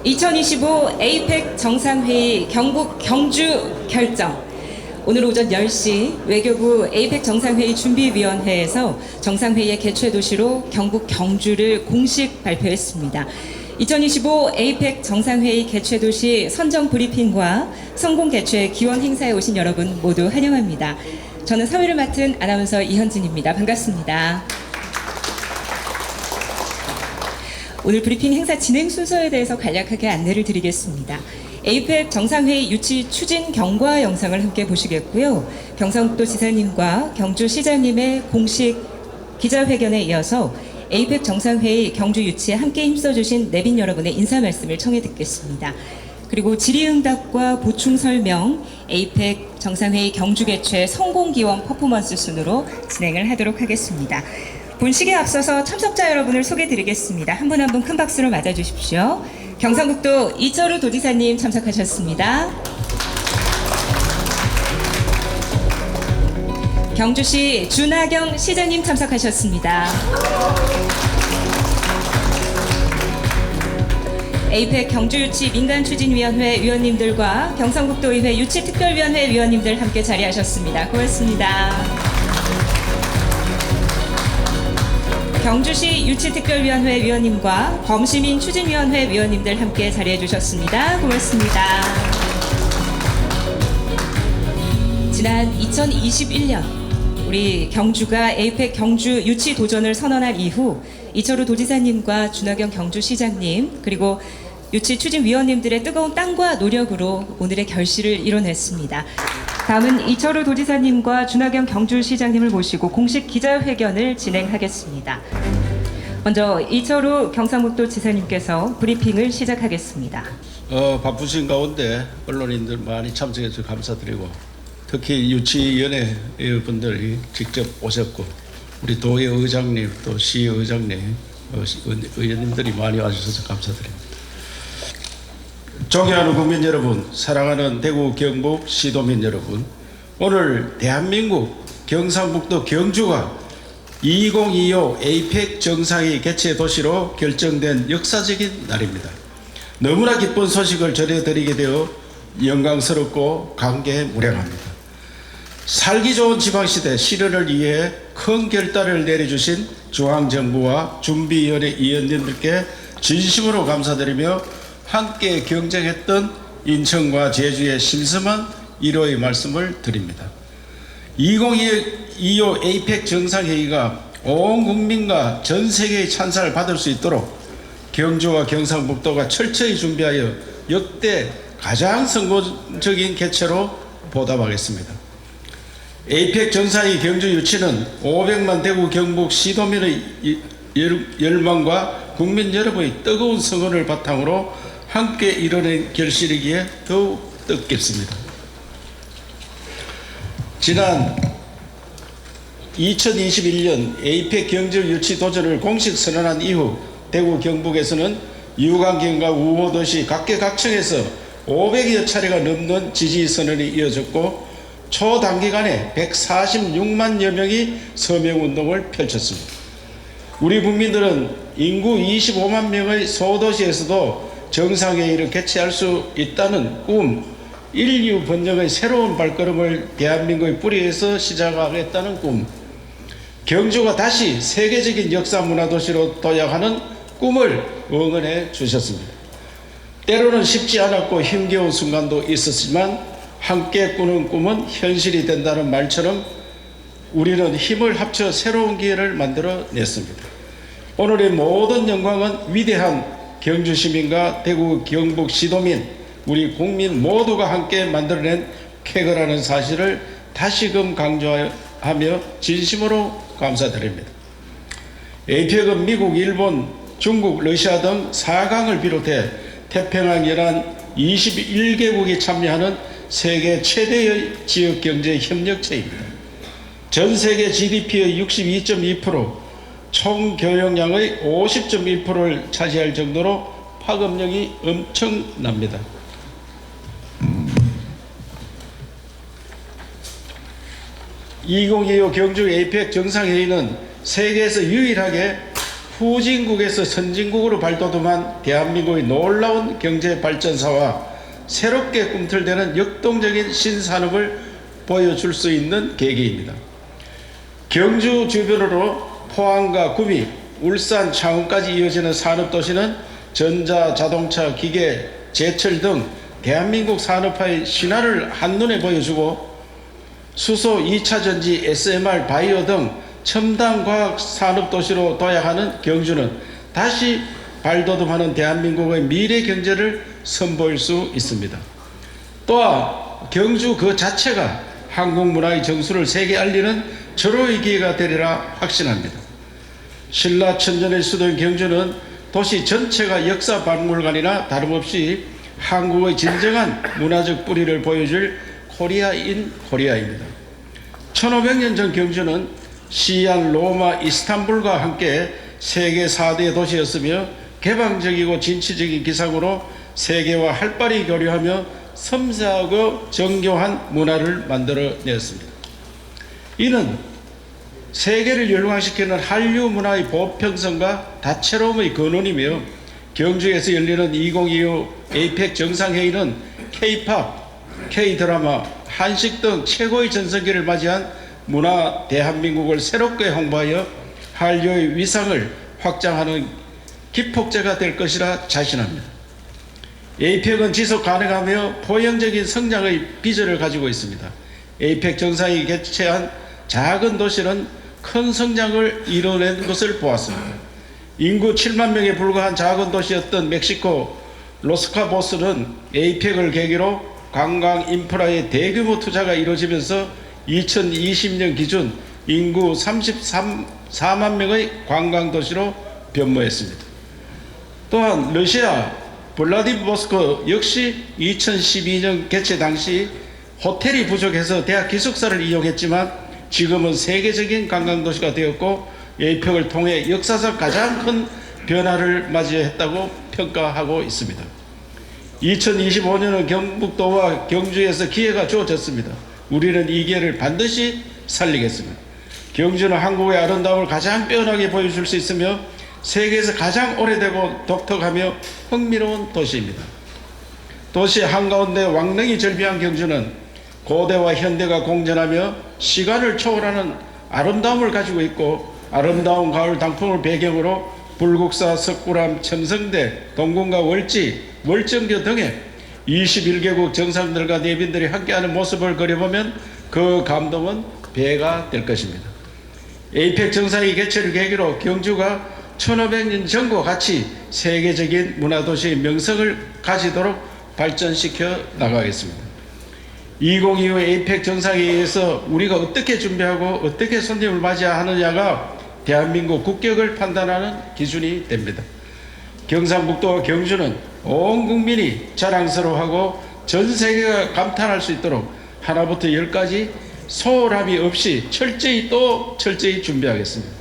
2025 에이펙 정상회의 경북 경주 결정. 오늘 오전 10시 외교부 에이펙 정상회의 준비위원회에서 정상회의의 개최 도시로 경북 경주를 공식 발표했습니다. 2025 에이펙 정상회의 개최 도시 선정 브리핑과 성공 개최 기원 행사에 오신 여러분 모두 환영합니다. 저는 사회를 맡은 아나운서 이현진입니다. 반갑습니다. 오늘 브리핑 행사 진행 순서에 대해서 간략하게 안내를 드리겠습니다. 에이펙 정상회의 유치 추진 경과 영상을 함께 보시겠고요. 경상북도 지사님과 경주시장님의 공식 기자회견에 이어서 에이펙 정상회의 경주 유치에 함께 힘써주신 내빈 여러분의 인사 말씀을 청해 듣겠습니다. 그리고 질의응답과 보충 설명, 에이펙 정상회의 경주 개최 성공기원 퍼포먼스 순으로 진행을 하도록 하겠습니다. 본식에 앞서서 참석자 여러분을 소개드리겠습니다. 한 분 한 분 큰 박수로 맞아주십시오. 경상북도 이철우 도지사님 참석하셨습니다. 경주시 준하경 시장님 참석하셨습니다. 에이펙 경주유치 민간추진위원회 위원님들과 경상북도의회 유치특별위원회 위원님들 함께 자리하셨습니다. 고맙습니다. 경주시 유치특별위원회 위원님과 범시민 추진위원회 위원님들 함께 자리해 주셨습니다. 고맙습니다. 지난 2021년 우리 경주가 에이펙 경주 유치 도전을 선언한 이후 이철우 도지사님과 준하경 경주시장님 그리고 유치 추진위원님들의 뜨거운 땀과 노력으로 오늘의 결실을 이뤄냈습니다. 다음은 이철우 도지사님과 준하경 경주시장님을 모시고 공식 기자회견을 진행하겠습니다. 먼저 이철우 경상북도 지사님께서 브리핑을 시작하겠습니다. 바쁘신 가운데 언론인들 많이 참석해 주셔서 감사드리고 특히 유치위원회 분들이 직접 오셨고 우리 도의 의장님 또 시의장님 의원님들이 많이 와주셔서 감사드립니다. 존경하는 국민 여러분, 사랑하는 대구 경북 시도민 여러분, 오늘 대한민국 경상북도 경주가 2025 에이펙 정상회의 개최 도시로 결정된 역사적인 날입니다. 너무나 기쁜 소식을 전해드리게 되어 영광스럽고 감개무량합니다. 살기 좋은 지방시대 실현을 위해 큰 결단을 내려주신 중앙정부와 준비위원회 위원님들께 진심으로 감사드리며 함께 경쟁했던 인천과 제주의 신성한 위로의 말씀을 드립니다. 2025 에이펙 정상회의가 온 국민과 전 세계의 찬사를 받을 수 있도록 경주와 경상북도가 철저히 준비하여 역대 가장 성공적인 개최로 보답하겠습니다. 에이펙 정상회의 경주 유치는 500만 대구 경북 시도민의 열망과 국민 여러분의 뜨거운 성원을 바탕으로 함께 이뤄낸 결실이기에 더욱 뜻깊습니다. 지난 2021년 에이펙 경주 유치 도전을 공식 선언한 이후 대구 경북에서는 유관경과 우호도시 각계각층에서 500여 차례가 넘는 지지 선언이 이어졌고 초단기간에 146만여 명이 서명운동을 펼쳤습니다. 우리 국민들은 인구 25만 명의 소도시에서도 정상회의를 개최할 수 있다는 꿈, 인류 번영의 새로운 발걸음을 대한민국의 뿌리에서 시작하겠다는 꿈, 경주가 다시 세계적인 역사 문화도시로 도약하는 꿈을 응원해 주셨습니다. 때로는 쉽지 않았고 힘겨운 순간도 있었지만 함께 꾸는 꿈은 현실이 된다는 말처럼 우리는 힘을 합쳐 새로운 기회를 만들어 냈습니다. 오늘의 모든 영광은 위대한 경주 시민과 대구 경북 시도민 우리 국민 모두가 함께 만들어낸 쾌거라는 사실을 다시금 강조하며 진심으로 감사드립니다. 에이펙은 미국, 일본, 중국, 러시아 등 4강을 비롯해 태평양 연안 21개국이 참여하는 세계 최대의 지역경제 협력체입니다. 전 세계 GDP의 62.2%, 총 교역량의 50.1%를 차지할 정도로 파급력이 엄청납니다. (2025) 경주 에이펙 정상회의는 세계에서 유일하게 후진국에서 선진국으로 발돋움한 대한민국의 놀라운 경제 발전사와 새롭게 꿈틀대는 역동적인 신산업을 보여줄 수 있는 계기입니다. 경주 주변으로 포항과 구미, 울산, 창원까지 이어지는 산업도시는 전자, 자동차, 기계, 제철 등 대한민국 산업화의 신화를 한눈에 보여주고 수소, 2차전지, SMR, 바이오 등 첨단 과학 산업도시로 도약하는 경주는 다시 발돋움하는 대한민국의 미래 경제를 선보일 수 있습니다. 또한 경주 그 자체가 한국 문화의 정수를 세계에 알리는 절호의 기회가 되리라 확신합니다. 신라천년의 수도인 경주는 도시 전체가 역사 박물관이나 다름없이 한국의 진정한 문화적 뿌리를 보여줄 코리아인 코리아입니다. 1500년 전 경주는 시안, 로마, 이스탄불과 함께 세계 4대 도시였으며 개방적이고 진취적인 기상으로 세계와 활발히 교류하며 섬세하고 정교한 문화를 만들어냈습니다. 이는 세계를 열광시키는 한류 문화의 보편성과 다채로움의 근원이며 경주에서 열리는 2025 에이펙 정상회의는 K-팝, K-드라마, 한식 등 최고의 전성기를 맞이한 문화 대한민국을 새롭게 홍보하여 한류의 위상을 확장하는 기폭제가 될 것이라 자신합니다. 에이펙은 지속 가능하며 포용적인 성장의 비전을 가지고 있습니다. 에이펙 정상이 개최한 작은 도시는 큰 성장을 이뤄낸 것을 보았습니다. 인구 7만 명에 불과한 작은 도시였던 멕시코 로스카보스는 에이펙을 계기로 관광 인프라에 대규모 투자가 이루어지면서 2020년 기준 인구 34만 명의 관광도시로 변모했습니다. 또한 러시아 블라디보스토크 역시 2012년 개최 당시 호텔이 부족해서 대학 기숙사를 이용했지만 지금은 세계적인 관광도시가 되었고 에이펙을 통해 역사상 가장 큰 변화를 맞이했다고 평가하고 있습니다. 2025년은 경북도와 경주에서 기회가 주어졌습니다. 우리는 이 기회를 반드시 살리겠습니다. 경주는 한국의 아름다움을 가장 빼어나게 보여줄 수 있으며 세계에서 가장 오래되고 독특하며 흥미로운 도시입니다. 도시 한가운데 왕릉이 절비한 경주는 고대와 현대가 공존하며 시간을 초월하는 아름다움을 가지고 있고 아름다운 가을 단풍을 배경으로 불국사, 석굴암, 첨성대, 동궁과 월지, 월정교 등의 21개국 정상들과 내빈들이 함께하는 모습을 그려보면 그 감동은 배가 될 것입니다. 에이펙 정상회 개최를 계기로 경주가 1500년 전과 같이 세계적인 문화도시의 명성을 가지도록 발전시켜 나가겠습니다. 2025 에이펙 정상회의에서 우리가 어떻게 준비하고 어떻게 손님을 맞이하느냐가 대한민국 국격을 판단하는 기준이 됩니다. 경상북도와 경주는 온 국민이 자랑스러워하고 전 세계가 감탄할 수 있도록 하나부터 열까지 소홀함이 없이 철저히 준비하겠습니다.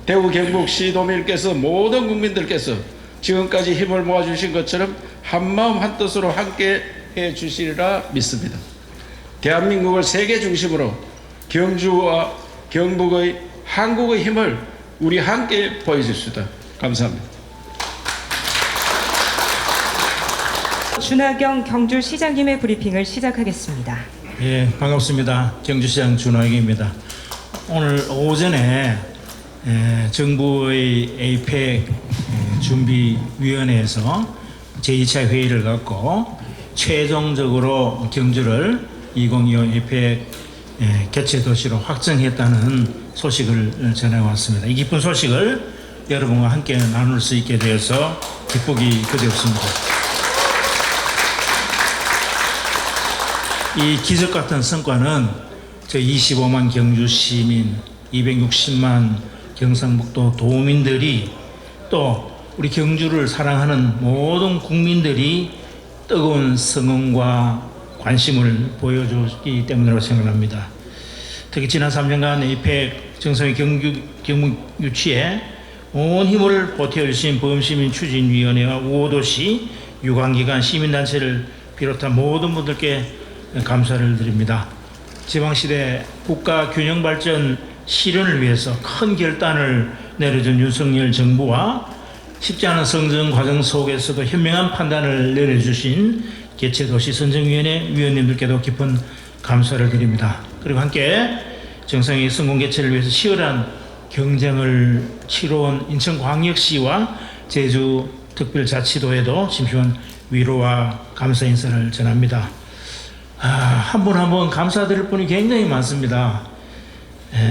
대구 경북 시도민께서 모든 국민들께서 지금까지 힘을 모아주신 것처럼 한마음 한뜻으로 함께 해주시리라 믿습니다. 대한민국을 세계 중심으로 경주와 경북의 한국의 힘을 우리 함께 보여줍시다. 감사합니다. 준하경 경주시장님의 브리핑을 시작하겠습니다. 예, 반갑습니다. 경주시장 준하경입니다. 오늘 오전에 정부의 에이펙 준비위원회에서 제2차 회의를 갖고 최종적으로 경주를 2025 에이펙 개최 도시로 확정했다는 소식을 전해왔습니다. 이 기쁜 소식을 여러분과 함께 나눌 수 있게 되어서 기쁘기 그지없습니다. 이 기적 같은 성과는 저 25만 경주 시민, 260만 경상북도 도민들이 또 우리 경주를 사랑하는 모든 국민들이 뜨거운 성원과 관심을 보여줬기 때문이라고 생각합니다. 특히 지난 3년간 에이펙 정상회 경북 유치에 온 힘을 보태주신 범시민추진위원회와 5도시 유관기관 시민단체를 비롯한 모든 분들께 감사를 드립니다. 지방시대 국가 균형 발전 실현을 위해서 큰 결단을 내려준 윤석열 정부와 쉽지 않은 성장 과정 속에서도 현명한 판단을 내려주신 개최도시 선정위원회 위원님들께도 깊은 감사를 드립니다. 그리고 함께 정상회의 성공 개최를 위해서 치열한 경쟁을 치러온 인천광역시와 제주특별자치도에도 심심한 위로와 감사 인사를 전합니다. 한 분 한 분 감사드릴 분이 굉장히 많습니다.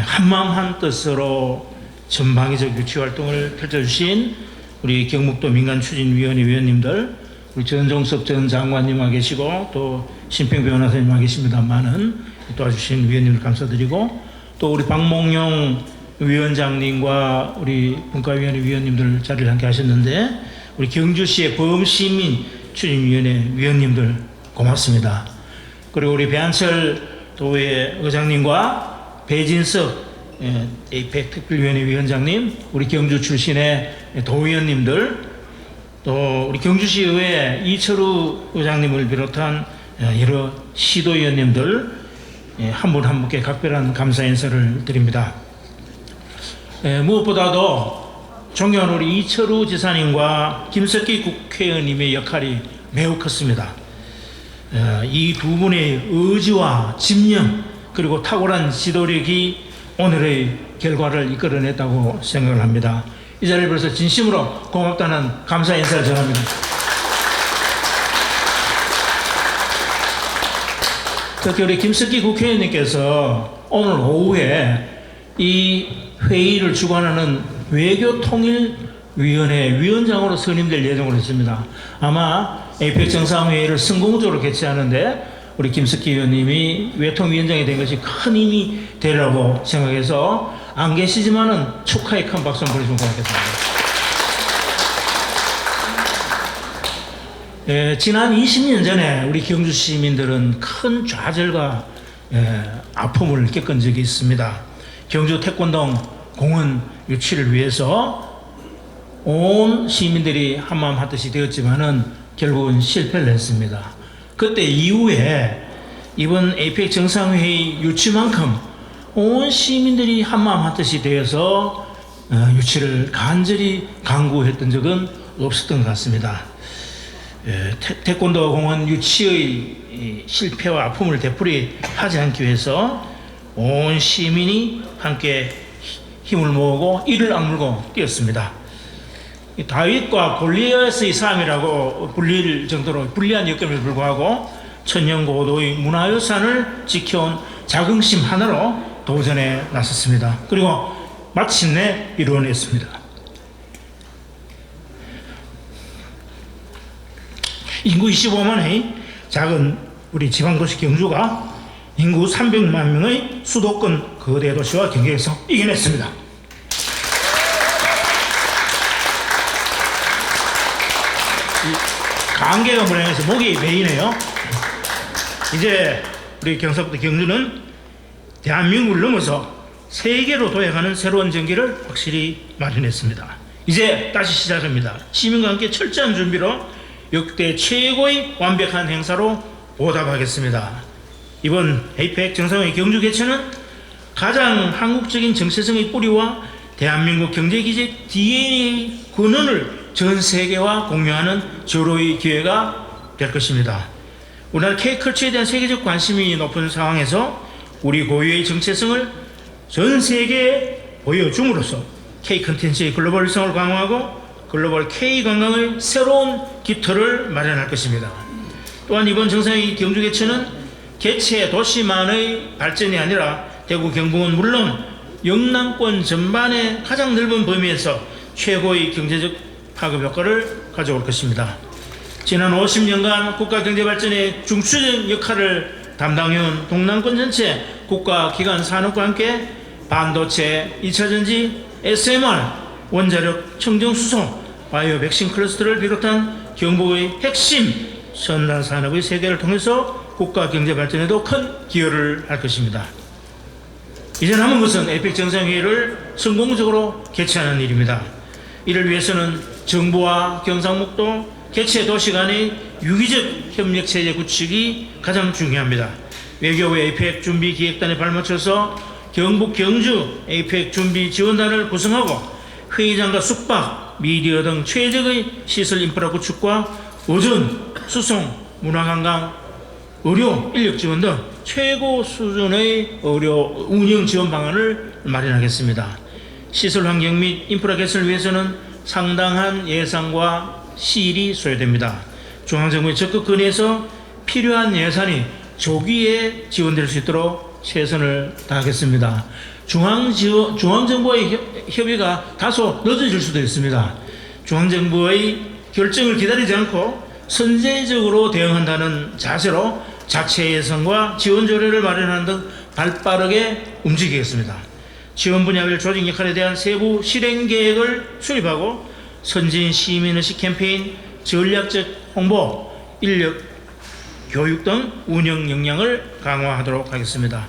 한마음 한뜻으로 전방위적 유치활동을 펼쳐주신 우리 경북도 민간추진위원회 위원님들, 우리 전종섭 전 장관님과 계시고 또 심평 변호사님과 계십니다만은 도와주신 위원님들 감사드리고, 또 우리 박몽용 위원장님과 우리 분과위원회 위원님들 자리를 함께 하셨는데, 우리 경주시의 범시민 추진위원회 위원님들 고맙습니다. 그리고 우리 배한철 도의 의장님과 배진석 에이펙 특별위원회 위원장님, 우리 경주 출신의 도의원님들, 또 우리 경주시의회 이철우 의장님을 비롯한 여러 시도위원님들 한 분 한 분께 각별한 감사 인사를 드립니다. 무엇보다도 존경하는 우리 이철우 지사님과 김석기 국회의원님의 역할이 매우 컸습니다. 이 두 분의 의지와 집념 그리고 탁월한 지도력이 오늘의 결과를 이끌어냈다고 생각을 합니다. 이 자리를 빌어서 진심으로 고맙다는 감사 인사를 전합니다. 특히 우리 김석기 국회의원님께서 오늘 오후에 이 회의를 주관하는 외교통일위원회 위원장으로 선임될 예정으로 있습니다. 아마 에이펙 정상회의를 성공적으로 개최하는데 우리 김석기 의원님이 외통위원장이 된 것이 큰 힘이 되리라고 생각해서 안 계시지만은 축하의 큰 박수 한번 보내주면 고맙겠습니다. 지난 20년 전에 우리 경주 시민들은 큰 좌절과 아픔을 겪은 적이 있습니다. 경주 태권도 공원 유치를 위해서 온 시민들이 한마음 한뜻이 되었지만은 결국은 실패를 했습니다. 그때 이후에 이번 에이펙 정상회의 유치만큼 온 시민들이 한마음 한뜻이 되어서 유치를 간절히 강구했던 적은 없었던 것 같습니다. 태권도 공원 유치의 실패와 아픔을 되풀이하지 않기 위해서 온 시민이 함께 힘을 모으고 이를 악물고 뛰었습니다. 다윗과 골리앗의 싸움이라고 불릴 정도로 불리한 역경에도 불구하고 천년고도의 문화유산을 지켜온 자긍심 하나로 도전에 나섰습니다. 그리고 마침내 이루어냈습니다. 인구 25만의 작은 우리 지방도시 경주가 인구 300만 명의 수도권 거대 도시와 경쟁에서 이겨냈습니다. 감개가 무량해서 목이 메이네요. 이제 우리 경상북도 경주는 대한민국을 넘어서 세계로 도약하는 새로운 전기를 확실히 마련했습니다. 이제 다시 시작합니다. 시민과 함께 철저한 준비로 역대 최고의 완벽한 행사로 보답하겠습니다. 이번 에이펙 정상회의 경주 개최는 가장 한국적인 정체성의 뿌리와 대한민국 경제기적 DNA 근원을 전 세계와 공유하는 조로의 기회가 될 것입니다. 우리나라 K컬처에 대한 세계적 관심이 높은 상황에서 우리 고유의 정체성을 전 세계에 보여줌으로써 K 컨텐츠의 글로벌성을 강화하고 글로벌 K 관광의 새로운 깃털을 마련할 것입니다. 또한 이번 정상회의 경주 개최는 개최 도시만의 발전이 아니라 대구 경북은 물론 영남권 전반의 가장 넓은 범위에서 최고의 경제적 파급 효과를 가져올 것입니다. 지난 50년간 국가 경제 발전의 중추적 역할을 담당해온 동남권 전체 국가기관 산업과 함께 반도체, 2차전지, SMR, 원자력, 청정수소, 바이오 백신 클러스터를 비롯한 경북의 핵심 첨단 산업의 세계를 통해서 국가 경제 발전에도 큰 기여를 할 것입니다. 이제 남은 것은 에이펙 정상회의를 성공적으로 개최하는 일입니다. 이를 위해서는 정부와 경상북도 개최 도시 간의 유기적 협력체제 구축이 가장 중요합니다. 외교부 에이펙 준비 기획단에 발맞춰서 경북 경주 에이펙 준비 지원단을 구성하고 회의장과 숙박, 미디어 등 최적의 시설 인프라 구축과 오전, 수송, 문화관광, 의료, 인력 지원 등 최고 수준의 의료 운영 지원 방안을 마련하겠습니다. 시설 환경 및 인프라 개선을 위해서는 상당한 예산과 시일이 소요됩니다. 중앙정부에 적극 건의해서 필요한 예산이 조기에 지원될 수 있도록 최선을 다하겠습니다. 중앙정부와의 협의가 다소 늦어질 수도 있습니다. 중앙정부의 결정을 기다리지 않고 선제적으로 대응한다는 자세로 자체 예산과 지원 조례를 마련하는 등 발빠르게 움직이겠습니다. 지원 분야별 조직 역할에 대한 세부 실행 계획을 수립하고 선진 시민의식 캠페인, 전략적 홍보, 인력 교육 등 운영 역량을 강화하도록 하겠습니다.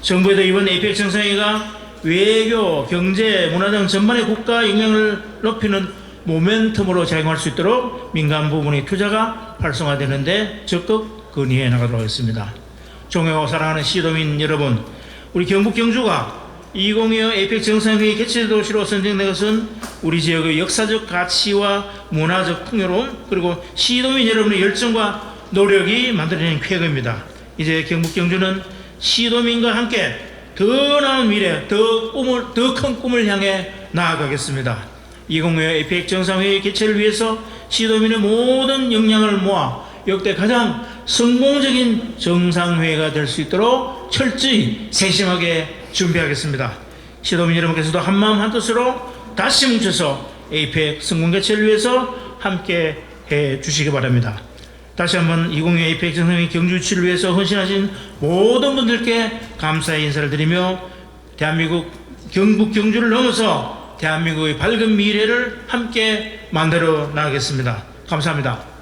정부에도 이번 APEC 정상회의가 외교, 경제, 문화 등 전반의 국가 역량을 높이는 모멘텀으로 작용할 수 있도록 민간 부문의 투자가 활성화되는 데 적극 건의해 나가도록 하겠습니다. 존경하고 사랑하는 시도민 여러분, 우리 경북 경주가 2025 APEC 정상회의 개최 도시로 선정된 것은 우리 지역의 역사적 가치와 문화적 풍요로움, 그리고 시도민 여러분의 열정과 노력이 만들어낸 쾌거입니다. 이제 경북 경주는 시도민과 함께 더 나은 미래, 더 큰 꿈을 향해 나아가겠습니다. 2025 APEC 정상회의 개최를 위해서 시도민의 모든 역량을 모아 역대 가장 성공적인 정상회의가 될 수 있도록 철저히 세심하게 준비하겠습니다. 시도민 여러분께서도 한마음 한뜻으로 다시 뭉쳐서 APEC 성공 개최를 위해서 함께 해 주시기 바랍니다. 다시 한번 2025 APEC 정상회의 경주 유치를 위해서 헌신하신 모든 분들께 감사의 인사를 드리며 대한민국 경북 경주를 넘어서 대한민국의 밝은 미래를 함께 만들어 나가겠습니다. 감사합니다.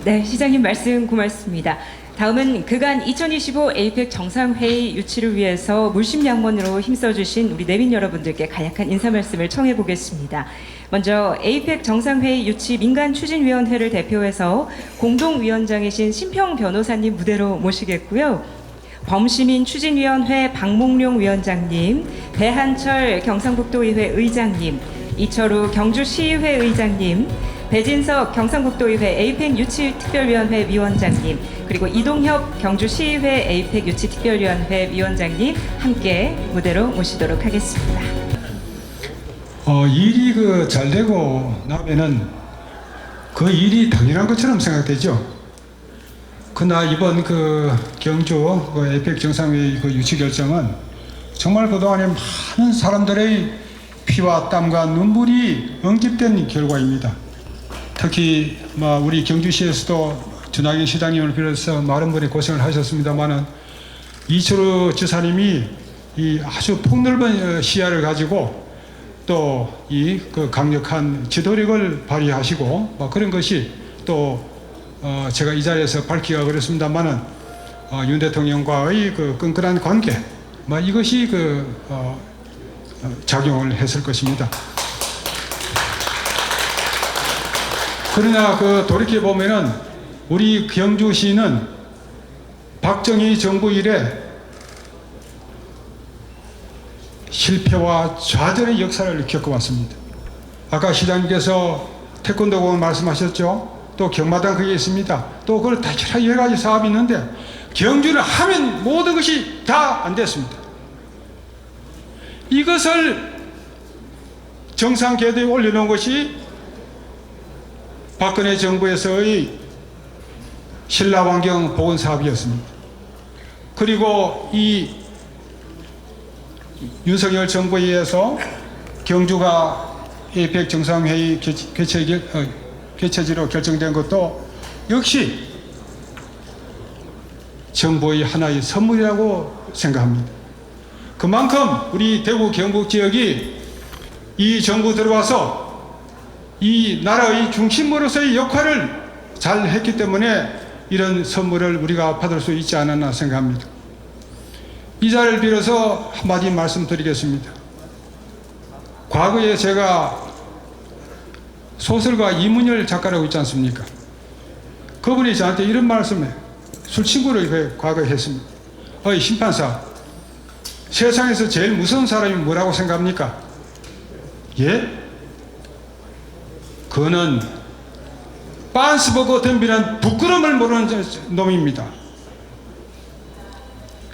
네, 시장님 말씀 고맙습니다. 다음은 그간 2025 APEC 정상회의 유치를 위해서 물심양면으로 힘써주신 우리 내빈 여러분들께 간략한 인사 말씀을 청해 보겠습니다. 먼저 APEC 정상회의 유치 민간추진위원회를 대표해서 공동위원장이신 심평 변호사님 무대로 모시겠고요. 범시민 추진위원회 박몽룡 위원장님, 배한철 경상북도의회 의장님, 이철우 경주시의회 의장님, 배진석 경상북도의회 APEC 유치특별위원회 위원장님, 그리고 이동협 경주시의회 APEC 유치특별위원회 위원장님 함께 무대로 모시도록 하겠습니다. 일이 잘 되고 나면은 그 일이 당연한 것처럼 생각되죠. 그러나 이번 경주 APEC 정상회의 유치 결정은 정말 그동안에 많은 사람들의 피와 땀과 눈물이 응집된 결과입니다. 특히 우리 경주시에서도 전학인 시장님을 비롯해서 많은 분이 고생을 하셨습니다만은 이철우 지사님이 이 아주 폭넓은 시야를 가지고 또 이 강력한 지도력을 발휘하시고 그런 것이 또 제가 이 자리에서 밝히기가 그렇습니다만은 윤 대통령과의 끈끈한 관계 이것이 작용을 했을 것입니다. 그러나 돌이켜 보면은 우리 경주시는 박정희 정부 이래 실패와 좌절의 역사를 겪어왔습니다. 아까 시장님께서 태권도공원 말씀하셨죠. 또 경마당 그게 있습니다. 또 그걸 다 여러 가지 사업이 있는데 경주를 하면 모든 것이 다 안 됐습니다. 이것을 정상 궤도에 올려놓은 것이 박근혜 정부에서의 신라환경 보건 사업이었습니다. 그리고 이 윤석열 정부에 의해서 경주가 APEC 정상회의 개최지로 결정된 것도 역시 정부의 하나의 선물이라고 생각합니다. 그만큼 우리 대구 경북 지역이 이 정부 들어와서 이 나라의 중심으로서의 역할을 잘 했기 때문에 이런 선물을 우리가 받을 수 있지 않았나 생각합니다. 이 자리를 빌어서 한마디 말씀드리겠습니다. 과거에 제가 소설가 이문열 작가라고 있지 않습니까? 그분이 저한테 이런 말씀을 술친구를 과거에 했습니다. 심판사, 세상에서 제일 무서운 사람이 뭐라고 생각합니까? 예? 그거는 빤스 보고 덤비는 부끄러움을 모르는 놈입니다.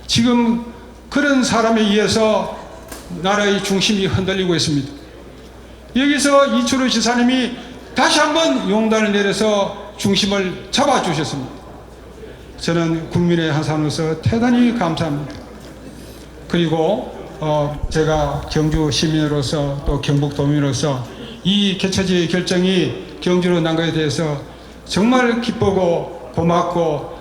지금 그런 사람에 의해서 나라의 중심이 흔들리고 있습니다. 여기서 이철우 지사님이 다시 한번 용단을 내려서 중심을 잡아주셨습니다. 저는 국민의 한 사람으로서 대단히 감사합니다. 그리고 제가 경주 시민으로서 또 경북도민으로서 이 개최지의 결정이 경주로 난 것에 대해서 정말 기쁘고 고맙고,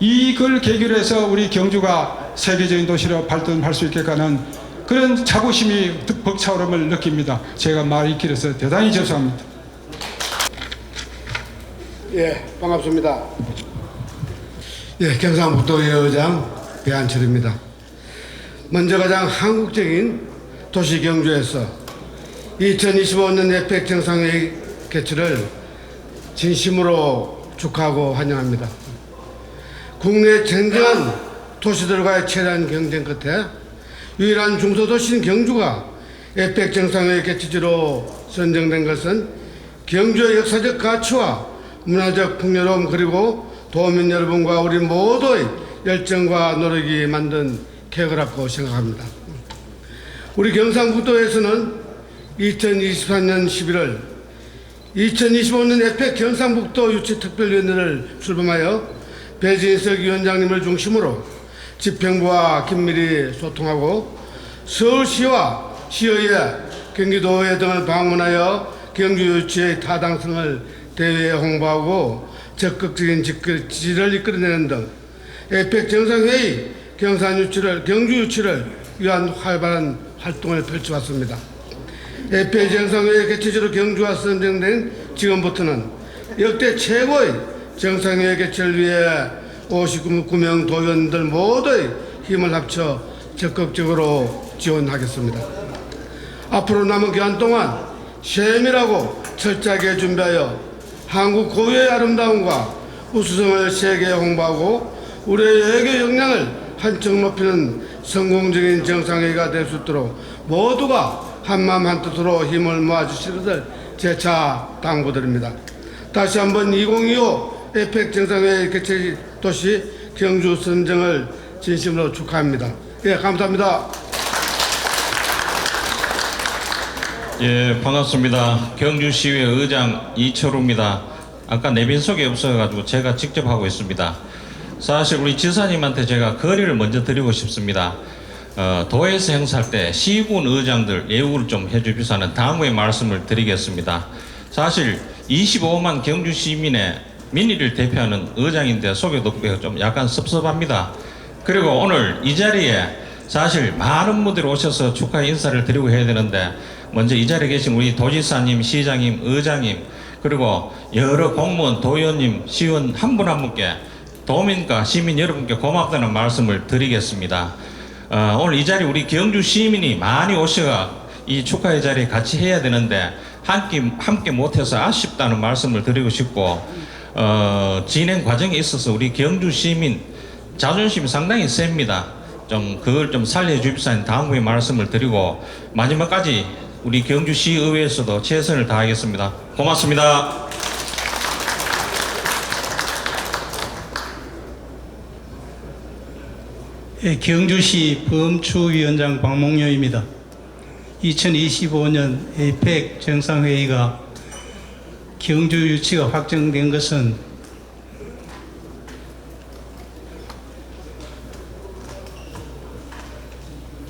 이걸 계기로 해서 우리 경주가 세계적인 도시로 발전할 수 있게 하는 그런 자부심이 벅차오름을 느낍니다. 제가 말이 길어서 대단히 죄송합니다. 예, 반갑습니다. 예, 경상북도의 의장 배한철입니다. 먼저 가장 한국적인 도시 경주에서 2025년 에펙 정상회의 개최를 진심으로 축하하고 환영합니다. 국내 쟁쟁한 도시들과의 치열한 경쟁 끝에 유일한 중소도시인 경주가 에펙 정상회의 개최지로 선정된 것은 경주의 역사적 가치와 문화적 풍요로움, 그리고 도민 여러분과 우리 모두의 열정과 노력이 만든 계획이라고 생각합니다. 우리 경상북도에서는 2024년 11월 2025년 에펙 경상북도 유치특별위원회를 출범하여 배진석 위원장님을 중심으로 집행부와 긴밀히 소통하고 서울시와 시의회, 경기도의회 등을 방문하여 경주 유치의 타당성을 대외에 홍보하고 적극적인 지지를 이끌어내는 등 에펙 정상회의 경주 유치를 위한 활발한 활동을 펼쳐왔습니다. 에펙 정상회의 개최지로 경주가 선정된 지금부터는 역대 최고의 정상회의 개최를 위해 59명 도의원들 모두의 힘을 합쳐 적극적으로 지원하겠습니다. 앞으로 남은 기간 동안 세밀하고 철저하게 준비하여 한국 고유의 아름다움과 우수성을 세계에 홍보하고 우리의 외교 역량을 한층 높이는 성공적인 정상회의가 될 수 있도록 모두가 한마음 한뜻으로 힘을 모아주시기를 재차 당부드립니다. 다시 한번 2025 에펙 정상회의 개최 도시 경주 선정을 진심으로 축하합니다. 예, 감사합니다. 예, 반갑습니다. 경주시의회 의장 이철우입니다. 아까 내빈석이 없어가지고 제가 직접 하고 있습니다. 사실 우리 지사님한테 제가 거리를 먼저 드리고 싶습니다. 도에서 행사할 때 시군 의장들 예우를 좀 해주십사 하는 다음의 말씀을 드리겠습니다. 사실 25만 경주 시민의 민의를 대표하는 의장인데 소개도 좀 약간 섭섭합니다. 그리고 오늘 이 자리에 사실 많은 분들이 오셔서 축하 인사를 드리고 해야 되는데, 먼저 이 자리에 계신 우리 도지사님, 시장님, 의장님, 그리고 여러 공무원, 도의원님, 시의원 한 분 한 분께, 도민과 시민 여러분께 고맙다는 말씀을 드리겠습니다. 오늘 이 자리 우리 경주 시민이 많이 오셔가 이 축하의 자리에 같이 해야 되는데 함께 못해서 아쉽다는 말씀을 드리고 싶고, 진행 과정에 있어서 우리 경주 시민 자존심이 상당히 셉니다. 좀 그걸 좀 살려주십사는 다음에 말씀을 드리고, 마지막까지 우리 경주시의회에서도 최선을 다하겠습니다. 고맙습니다. 예, 경주시 범추위원장 박몽료입니다. 2025년 에펙 정상회의가 경주 유치가 확정된 것은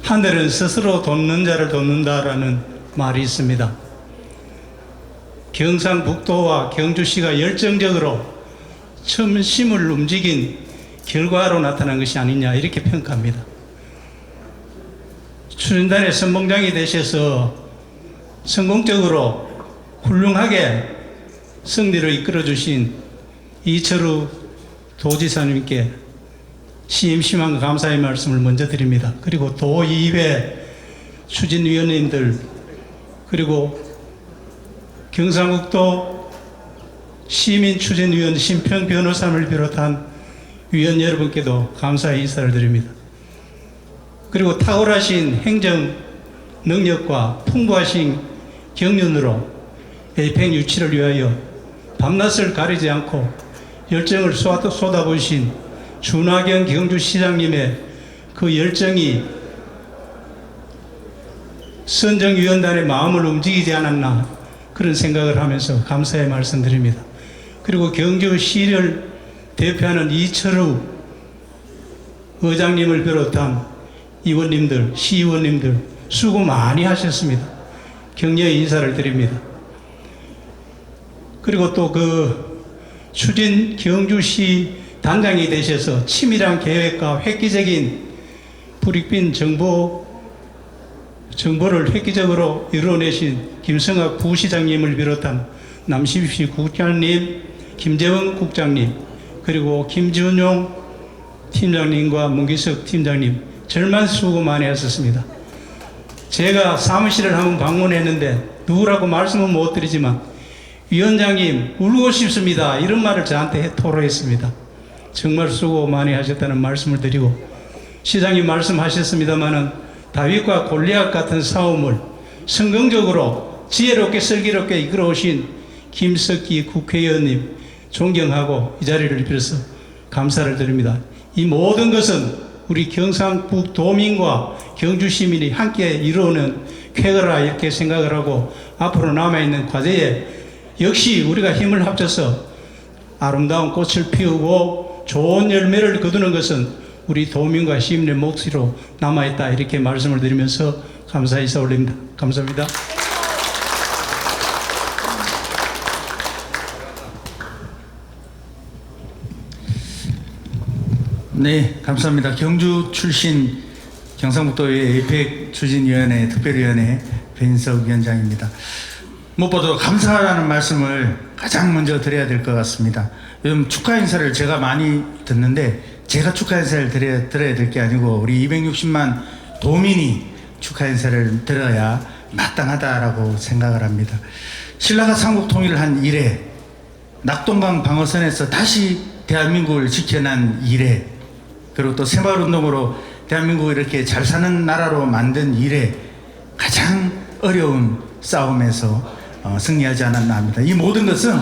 하늘은 스스로 돕는 자를 돕는다라는 말이 있습니다. 경상북도와 경주시가 열정적으로 첨심을 움직인 결과로 나타난 것이 아니냐, 이렇게 평가합니다. 추진단의 선봉장이 되셔서 성공적으로 훌륭하게 승리를 이끌어 주신 이철우 도지사님께 심심한 감사의 말씀을 먼저 드립니다. 그리고 도의회 추진위원님들, 그리고 경상북도 시민추진위원 심평 변호사를 비롯한 위원 여러분께도 감사의 인사를 드립니다. 그리고 탁월하신 행정 능력과 풍부하신 경륜으로 에이펙 유치를 위하여 밤낮을 가리지 않고 열정을 쏟아부으신 준하경 경주시장님의 그 열정이 선정위원단의 마음을 움직이지 않았나 그런 생각을 하면서 감사의 말씀드립니다. 그리고 경주시를 대표하는 이철우 의장님을 비롯한 의원님들, 시의원님들 수고 많이 하셨습니다. 격려의 인사를 드립니다. 그리고 또 그 추진 경주시 단장이 되셔서 치밀한 계획과 획기적인 불익빈 정보를 획기적으로 이루어내신 김성학 부시장님을 비롯한 남시시 국장님, 김재원 국장님, 그리고 김준용 팀장님과 문기석 팀장님 정말 수고 많이 하셨습니다. 제가 사무실을 한번 방문했는데 누구라고 말씀은 못 드리지만 위원장님 울고 싶습니다 이런 말을 저한테 토로했습니다. 정말 수고 많이 하셨다는 말씀을 드리고 시장님 말씀하셨습니다마는 다윗과 골리앗 같은 싸움을 성공적으로 지혜롭게 슬기롭게 이끌어오신 김석기 국회의원님 존경하고 이 자리를 빌어서 감사를 드립니다. 이 모든 것은 우리 경상북 도민과 경주 시민이 함께 이루어오는 쾌거라 이렇게 생각을 하고 앞으로 남아있는 과제에 역시 우리가 힘을 합쳐서 아름다운 꽃을 피우고 좋은 열매를 거두는 것은 우리 도민과 시민의 몫으로 남아있다 이렇게 말씀을 드리면서 감사 인사 올립니다. 감사합니다. 네, 감사합니다. 경주 출신 경상북도의 에이펙 추진위원회 특별위원회 배인석 위원장입니다. 무엇보다 감사하다는 말씀을 가장 먼저 드려야 될 것 같습니다. 요즘 축하 인사를 제가 많이 듣는데 제가 축하 인사를 드려야 될 게 아니고 우리 260만 도민이 축하 인사를 들어야 마땅하다라고 생각을 합니다. 신라가 삼국 통일을 한 이래, 낙동강 방어선에서 다시 대한민국을 지켜난 이래, 그리고 또 새마을운동으로 대한민국을 이렇게 잘 사는 나라로 만든 이래 가장 어려운 싸움에서 승리하지 않았나 합니다. 이 모든 것은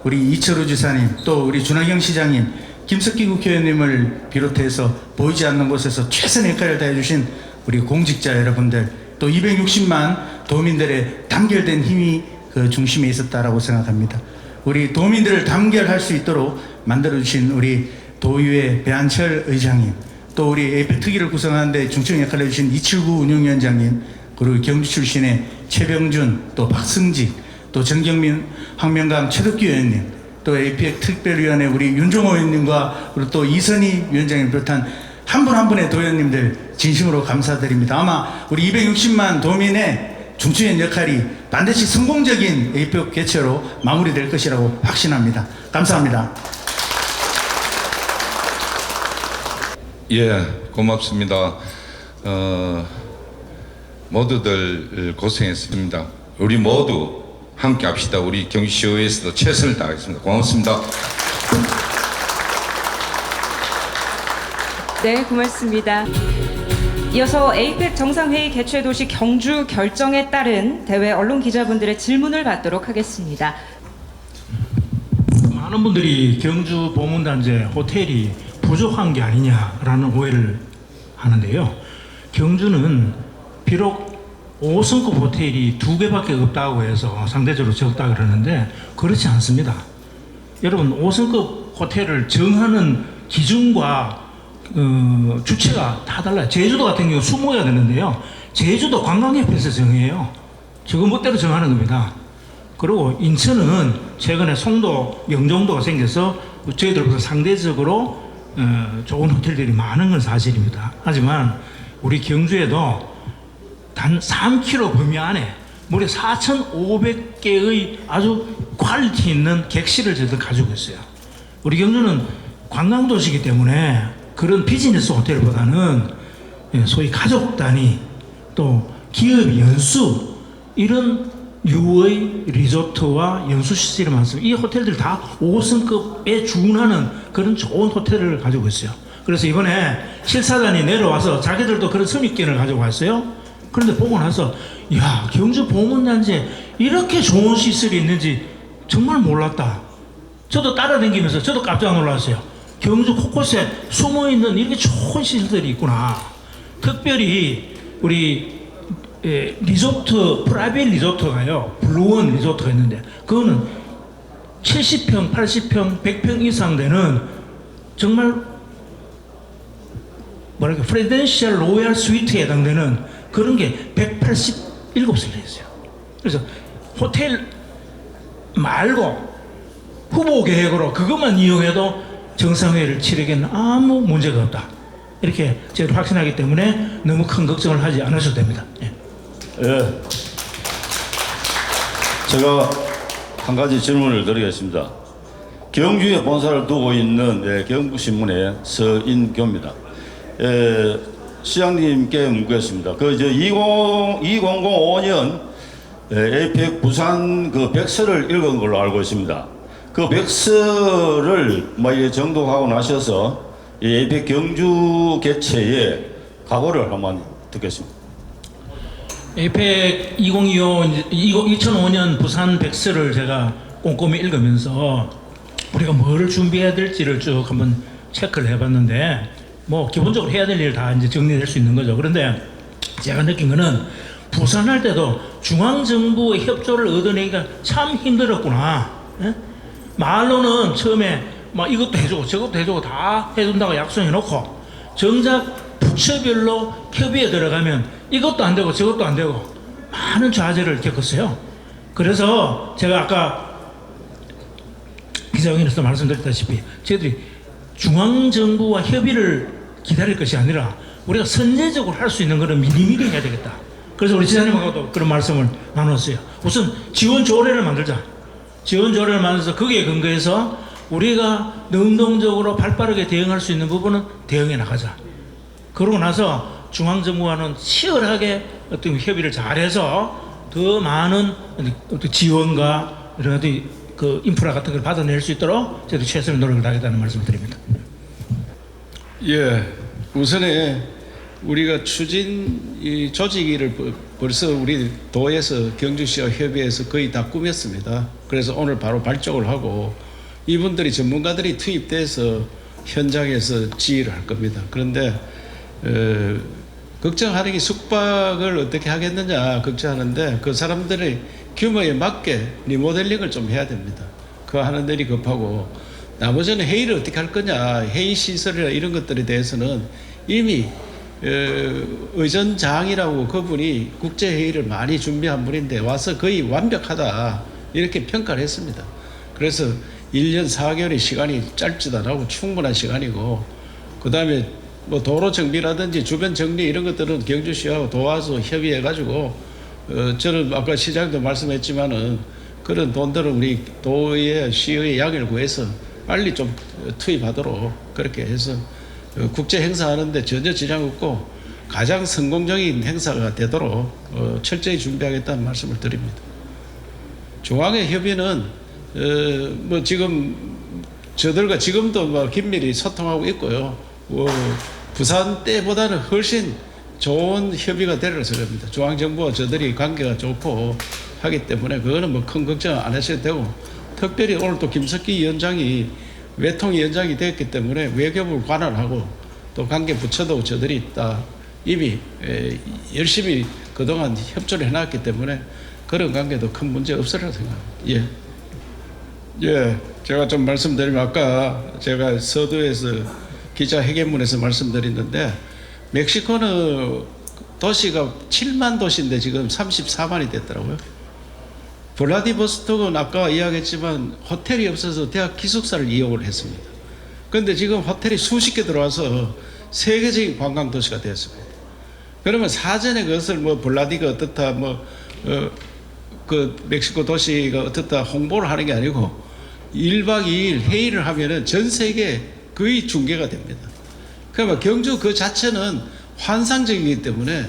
우리 이철우 지사님, 또 우리 준하경 시장님, 김석기 국회의원님을 비롯해서 보이지 않는 곳에서 최선의 역할을 다해주신 우리 공직자 여러분들, 또 260만 도민들의 단결된 힘이 그 중심에 있었다라고 생각합니다. 우리 도민들을 단결할 수 있도록 만들어주신 우리 도의회 배한철 의장님, 또 우리 에이펙 특위를 구성하는데 중점 역할을 해주신 이칠구 운영위원장님, 그리고 경주 출신의 최병준, 또 박승직, 또 정경민, 황명감, 최덕기 의원님, 또 에이펙 특별위원회 우리 윤종호 의원님과 그리고 또 이선희 위원장님 비롯한 한 분 한 분의 도의원님들 진심으로 감사드립니다. 아마 우리 260만 도민의 중추의 역할이 반드시 성공적인 에이펙 개최로 마무리될 것이라고 확신합니다. 감사합니다. 예, 고맙습니다. 모두들 고생했습니다. 우리 모두 함께 합시다. 우리 경주시의회에서도 최선을 다하겠습니다. 고맙습니다. 네, 고맙습니다. 이어서 에이펙 정상회의 개최 도시 경주 결정에 따른 대외 언론 기자분들의 질문을 받도록 하겠습니다. 많은 분들이 경주 보문단지 호텔이 부족한 게 아니냐라는 오해를 하는데요. 경주는 비록 5성급 호텔이 2개밖에 없다고 해서 상대적으로 적다 그러는데 그렇지 않습니다. 여러분 5성급 호텔을 정하는 기준과 주체가 다 달라요. 제주도 같은 경우 20개가 되는데요. 제주도 관광협회에서 정해요. 저거 멋대로 정하는 겁니다. 그리고 인천은 최근에 송도, 영종도가 생겨서 저희들보다 상대적으로 좋은 호텔들이 많은 건 사실입니다. 하지만 우리 경주에도 단 3km 범위 안에 무려 4,500개의 아주 퀄리티 있는 객실을 저희들 가지고 있어요. 우리 경주는 관광도시이기 때문에 그런 비즈니스 호텔보다는 소위 가족 단위 또 기업 연수 이런 유의 리조트와 연수 시설이 많습니다. 이 호텔들 다 5성급에 준하는 그런 좋은 호텔을 가지고 있어요. 그래서 이번에 실사단이 내려와서 자기들도 그런 선입견을 가지고 왔어요. 그런데 보고 나서 야, 경주 보문단지에 이렇게 좋은 시설이 있는지 정말 몰랐다. 저도 따라다니면서 저도 깜짝 놀랐어요. 경주 곳곳에 숨어있는 이렇게 좋은 시설들이 있구나. 특별히 우리 리조트, 프라이빗 리조트가요, 블루원 리조트가 있는데 그거는 70평, 80평, 100평 이상 되는 정말 뭐랄까 프레덴셜 로얄 스위트에 해당되는 그런 게 187세를 있어요. 그래서 호텔 말고 후보 계획으로 그것만 이용해도 정상회의를 치르기에는 아무 문제가 없다. 이렇게 저희도 확신하기 때문에 너무 큰 걱정을 하지 않으셔도 됩니다. 예. 예. 제가 한 가지 질문을 드리겠습니다. 경주에 본사를 두고 있는 경북신문의 서인교입니다. 시장님께 묻겠습니다. 그 2005년 에이펙 부산 그 백서를 읽은 걸로 알고 있습니다. 그 백서를 정독하고 나셔서 에이펙 경주 개최에 각오를 한번 듣겠습니다. 에이펙 2005년 부산 백서를 제가 꼼꼼히 읽으면서 우리가 뭐를 준비해야 될지를 쭉 한번 체크를 해봤는데 뭐 기본적으로 해야 될 일 다 이제 정리될 수 있는 거죠. 그런데 제가 느낀 거는 부산할 때도 중앙정부의 협조를 얻어내기가 참 힘들었구나. 예? 말로는 처음에 막 이것도 해주고 저것도 해주고 다 해준다고 약속해놓고 정작 부처별로 협의에 들어가면 이것도 안 되고 저것도 안 되고 많은 좌절을 겪었어요. 그래서 제가 아까 기자회견에서 말씀드렸다시피 저희들이 중앙정부와 협의를 기다릴 것이 아니라 우리가 선제적으로 할 수 있는 것은 미리미리 해야 되겠다. 그래서 우리 지사님하고도 그런 말씀을 나눴어요. 우선 지원 조례를 만들자. 지원 조례를 만들어서 거기에 근거해서 우리가 능동적으로 발빠르게 대응할 수 있는 부분은 대응해 나가자. 그러고 나서 중앙정부와는 치열하게 어떤 협의를 잘해서 더 많은 어떤 지원과 이런 그 인프라 같은 걸 받아낼 수 있도록 저희도 최선의 노력을 다하겠다는 말씀을 드립니다. 예, 우선에 우리가 추진 이 조직위를 벌써 우리 도에서 경주시와 협의해서 거의 다 꾸몄습니다. 그래서 오늘 바로 발족을 하고 이분들이 전문가들이 투입돼서 현장에서 지휘를 할 겁니다. 그런데 걱정하는 게 숙박을 어떻게 하겠느냐 걱정하는데 그 사람들의 규모에 맞게 리모델링을 좀 해야 됩니다. 그거 하는 데이 급하고 나머지는 회의를 어떻게 할 거냐 회의 시설이나 이런 것들에 대해서는 이미 의전장이라고 그분이 국제회의를 많이 준비한 분인데 와서 거의 완벽하다 이렇게 평가를 했습니다. 그래서 1년 4개월의 시간이 짧지도 않고 충분한 시간이고 그 다음에 뭐 도로 정비라든지 주변 정리 이런 것들은 경주시하고 도와서 협의해가지고 저는 아까 시장도 말씀했지만은 그런 돈들은 우리 도의 시의 양해를 구해서 빨리 좀 투입하도록 그렇게 해서 국제 행사하는데 전혀 지장 없고 가장 성공적인 행사가 되도록 철저히 준비하겠다는 말씀을 드립니다. 중앙의 협의는 뭐 지금 저들과 지금도 뭐 긴밀히 소통하고 있고요. 부산 때보다는 훨씬 좋은 협의가 되리라서 겁니다. 중앙정부와 저들이 관계가 좋고 하기 때문에 그거는 뭐 큰 걱정 안 하셔도 되고 특별히 오늘 또 김석기 위원장이 외통위원장이 됐기 때문에 외교부를 관할하고 또 관계 부처도 저들이 다 이미 열심히 그동안 협조를 해놨기 때문에 그런 관계도 큰 문제 없으리라고 생각합니다. 예, 제가 좀 말씀드리면 아까 제가 서두에서 기자회견문에서 말씀드렸는데 멕시코는 도시가 7만 도시인데 지금 34만이 됐더라고요. 블라디보스톡은 아까 이야기했지만 호텔이 없어서 대학 기숙사를 이용을 했습니다. 그런데 지금 호텔이 수십 개 들어와서 세계적인 관광 도시가 되었습니다. 그러면 사전에 그것을 뭐 블라디가 어떻다 그 멕시코 도시가 어떻다 홍보를 하는 게 아니고 1박 2일 회의를 하면은 전 세계 거의 중계가 됩니다. 그러면 경주 그 자체는 환상적이기 때문에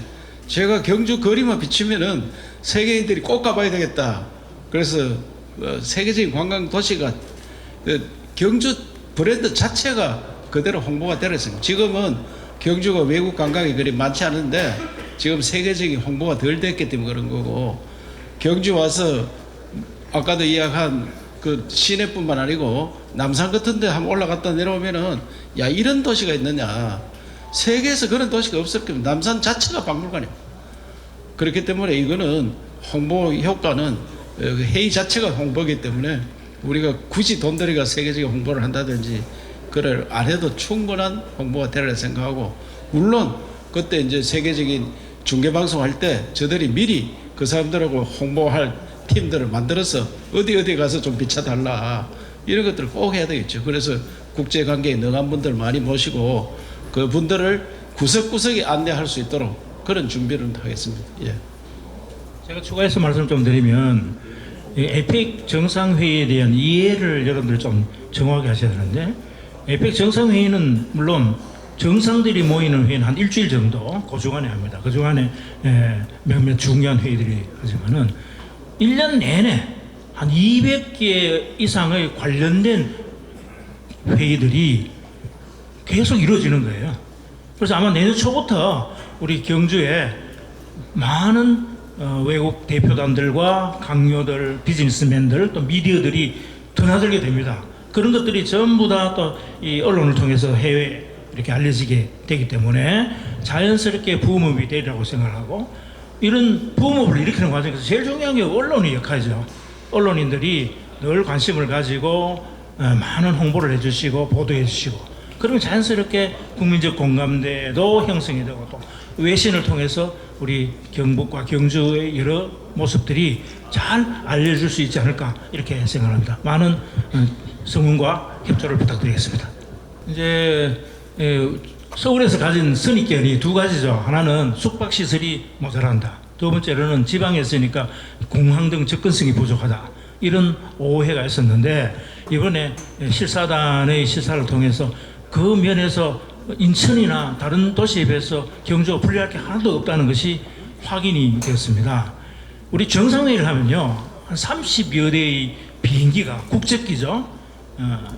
제가 경주 거리만 비추면은 세계인들이 꼭 가봐야 되겠다. 그래서 세계적인 관광 도시가 경주 브랜드 자체가 그대로 홍보가 되었습니다. 지금은 경주가 외국 관광이 그리 많지 않은데 지금 세계적인 홍보가 덜 됐기 때문에 그런 거고, 경주 와서 아까도 이야기한 그 시내뿐만 아니고 남산 같은 데 한번 올라갔다 내려오면은 야, 이런 도시가 있느냐, 세계에서 그런 도시가 없을 겁니다. 남산 자체가 박물관이에요. 그렇기 때문에 이거는 홍보 효과는 회의 자체가 홍보이기 때문에 우리가 굳이 돈 들이가 세계적인 홍보를 한다든지 그걸 안 해도 충분한 홍보가 되리라 생각하고, 물론 그때 이제 세계적인 중계방송 할 때 저들이 미리 그 사람들하고 홍보할 팀들을 만들어서 어디 가서 좀 비춰달라, 이런 것들을 꼭 해야 되겠죠. 그래서 국제관계에 능한 분들 많이 모시고 그 분들을 구석구석에 안내할 수 있도록 그런 준비를 하겠습니다. 예. 제가 추가해서 말씀 좀 드리면, 이 에펙 정상회의에 대한 이해를 여러분들 좀 정확하게 하셔야 되는데, 에펙 정상회의는 물론 정상들이 모이는 회의는 한 일주일 정도 그 주간에 합니다. 그 주간에 몇몇 중요한 회의들이 하지만은 1년 내내 한 200개 이상의 관련된 회의들이 계속 이루어지는 거예요. 그래서 아마 내년 초부터 우리 경주에 많은 외국 대표단들과 강요들, 비즈니스맨들, 또 미디어들이 드나들게 됩니다. 그런 것들이 전부 다 또 이 언론을 통해서 해외에 이렇게 알려지게 되기 때문에 자연스럽게 붐업이 되리라고 생각하고, 이런 붐업을 일으키는 과정에서 제일 중요한 게 언론의 역할이죠. 언론인들이 늘 관심을 가지고 많은 홍보를 해주시고 보도해 주시고, 그러면 자연스럽게 국민적 공감대도 형성이 되고, 또 외신을 통해서 우리 경북과 경주의 여러 모습들이 잘 알려줄 수 있지 않을까, 이렇게 생각합니다. 많은 성원과 협조를 부탁드리겠습니다. 이제 서울에서 가진 선입견이 두 가지죠. 하나는 숙박시설이 모자란다. 두 번째로는 지방에 있으니까 공항 등 접근성이 부족하다. 이런 오해가 있었는데, 이번에 실사단의 시사를 통해서 그 면에서 인천이나 다른 도시에 비해서 경주가 불리할 게 하나도 없다는 것이 확인이 되었습니다. 우리 정상회의를 하면요, 한 30여 대의 비행기가, 국적기죠,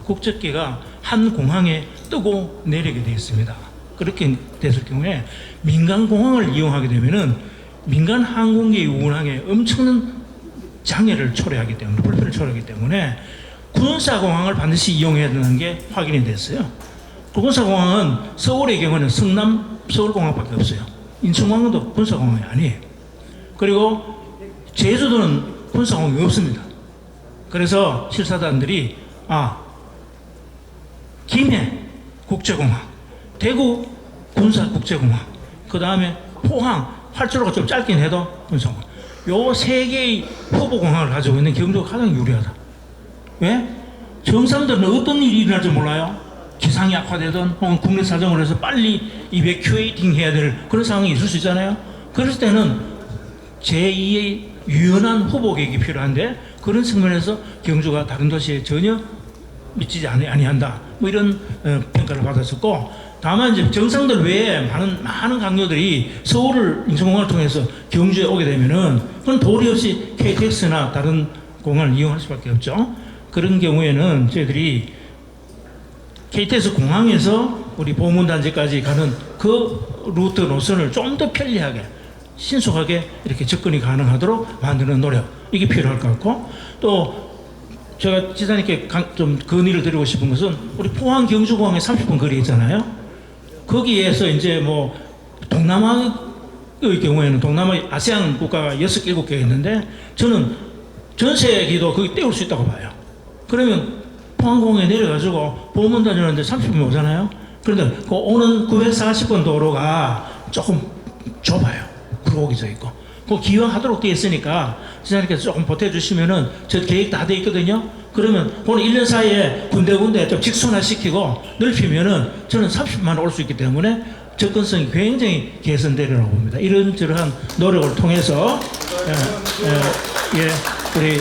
국적기가 한 공항에 뜨고 내리게 되어 있습니다. 그렇게 됐을 경우에 민간 공항을 이용하게 되면은 민간 항공기의 운항에 엄청난 장애를 초래하기 때문에, 불편을 초래하기 때문에 군사공항을 반드시 이용해야 되는 게 확인이 됐어요. 군사공항은 서울의 경우는 성남 서울공항밖에 없어요. 인천공항도 군사공항이 아니에요. 그리고 제주도는 군사공항이 없습니다. 그래서 실사단들이 김해 국제공항, 대구 군사국제공항, 그 다음에 포항, 활주로가 좀 짧긴 해도 군사공항, 요 세 개의 후보공항을 가지고 있는 경주가 가장 유리하다. 왜? 정상들은 어떤 일이 일어날지 몰라요. 기상이 악화되든 혹은 국내 사정으로 해서 빨리 이베큐에이팅 해야 될 그런 상황이 있을 수 있잖아요. 그럴 때는 제2의 유연한 후보 계획이 필요한데, 그런 측면에서 경주가 다른 도시에 전혀 미치지 아니한다, 뭐 이런 평가를 받았었고, 다만 이제 정상들 외에 많은 강요들이 서울을 인천공항을 통해서 경주에 오게 되면은 그건 도리 없이 KTX나 다른 공항을 이용할 수밖에 없죠. 그런 경우에는 저희들이 KTX 공항에서 우리 보문단지까지 가는 그 루트 노선을 좀 더 편리하게, 신속하게 이렇게 접근이 가능하도록 만드는 노력, 이게 필요할 것 같고, 또 제가 지사님께 좀 건의를 드리고 싶은 것은, 우리 포항 경주공항에 30분 거리에 있잖아요. 거기에서 이제 뭐 동남아의 경우에는 동남아 아세안 국가가 6, 7개 있는데, 저는 전세기도 거기 떼울 수 있다고 봐요. 그러면 포항공항에 내려가지고 보문 다니는데 30분 오잖아요. 그런데 그 오는 940번 도로가 조금 좁아요. 구르고기져 있고. 그 기왕하도록 되어 있으니까 지사님께서 조금 보태주시면은 저 계획 다 되어 있거든요. 그러면 오늘 1년 사이에 군데군데 좀 직선화시키고 넓히면은 저는 30만 올 수 있기 때문에 접근성이 굉장히 개선되리라고 봅니다. 이런저런 노력을 통해서 우리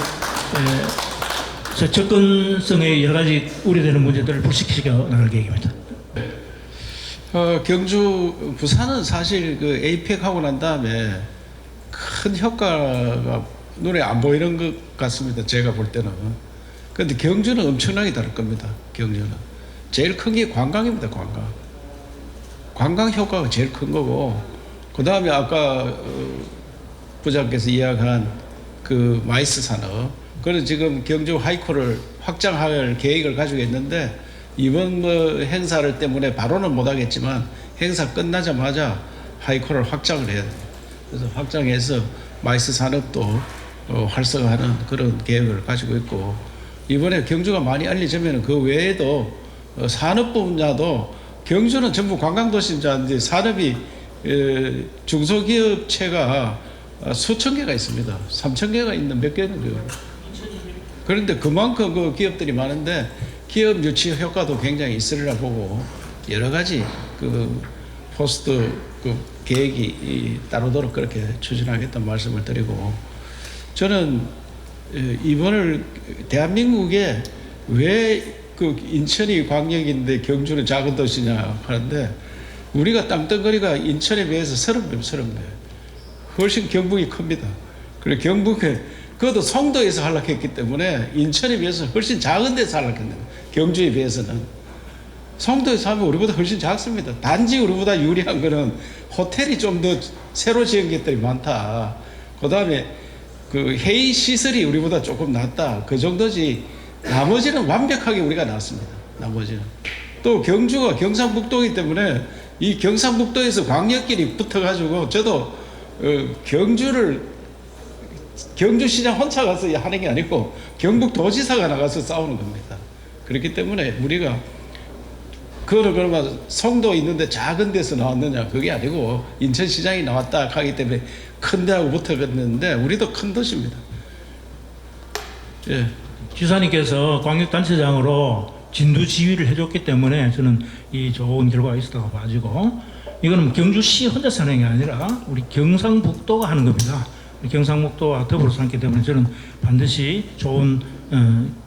접근성에 여러 가지 우려되는 문제들을 불식시켜 나갈 계획입니다. 경주, 부산은 사실 그 에이펙 하고 난 다음에 큰 효과가 눈에 안 보이는 것 같습니다. 제가 볼 때는. 그런데 경주는 엄청나게 다를 겁니다. 경주는 제일 큰 게 관광입니다. 관광 효과가 제일 큰 거고, 그 다음에 아까 부장께서 이야기한 그 마이스 산업, 그는 지금 경주 하이코를 확장할 계획을 가지고 있는데, 이번 행사를 때문에 바로는 못하겠지만 행사 끝나자마자 하이코를 확장을 해야 됩니다. 그래서 확장해서 마이스 산업도 활성화하는 그런 계획을 가지고 있고, 이번에 경주가 많이 알려지면 그 외에도 산업 분야도, 경주는 전부 관광도시인데 산업이 중소기업체가 수천 개가 있습니다. 3천 개가 있는 몇 개는 돼요. 그런데 그만큼 그 기업들이 많은데 기업 유치 효과도 굉장히 있으리라 보고, 여러 가지 그 포스트 그 계획이 따르도록 그렇게 추진하겠다는 말씀을 드리고, 저는 이번을 대한민국에 왜 그 인천이 광역인데 경주는 작은 도시냐 하는데, 우리가 땅덩어리가 인천에 비해서 30배 훨씬 경북이 큽니다. 그리고 경북에 그것도 송도에서 한락했기 때문에 인천에 비해서 훨씬 작은 데서 한락했는데, 경주에 비해서는 송도에서 하면 우리보다 훨씬 작습니다. 단지 우리보다 유리한 거는 호텔이 좀 더 새로 지은 것들이 많다. 그 다음에 그 회의 시설이 우리보다 조금 낫다. 그 정도지 나머지는 완벽하게 우리가 낫습니다. 나머지는. 또 경주가 경상북도이기 때문에 이 경상북도에서 광역길이 붙어가지고, 저도 경주시장 혼자 가서 하는 게 아니고 경북도지사가 나가서 싸우는 겁니다. 그렇기 때문에 우리가 그러면 송도 있는데 작은 데서 나왔느냐, 그게 아니고 인천시장이 나왔다 하기 때문에 큰 데하고 붙어갔는데, 우리도 큰 도시입니다. 예. 지사님께서 광역단체장으로 진두지휘를 해줬기 때문에 저는 이 좋은 결과가 있었다고 봐지고, 이거는 경주시 혼자서 하는 게 아니라 우리 경상북도가 하는 겁니다. 우리 경상북도와 더불어서 하기 때문에 저는 반드시 좋은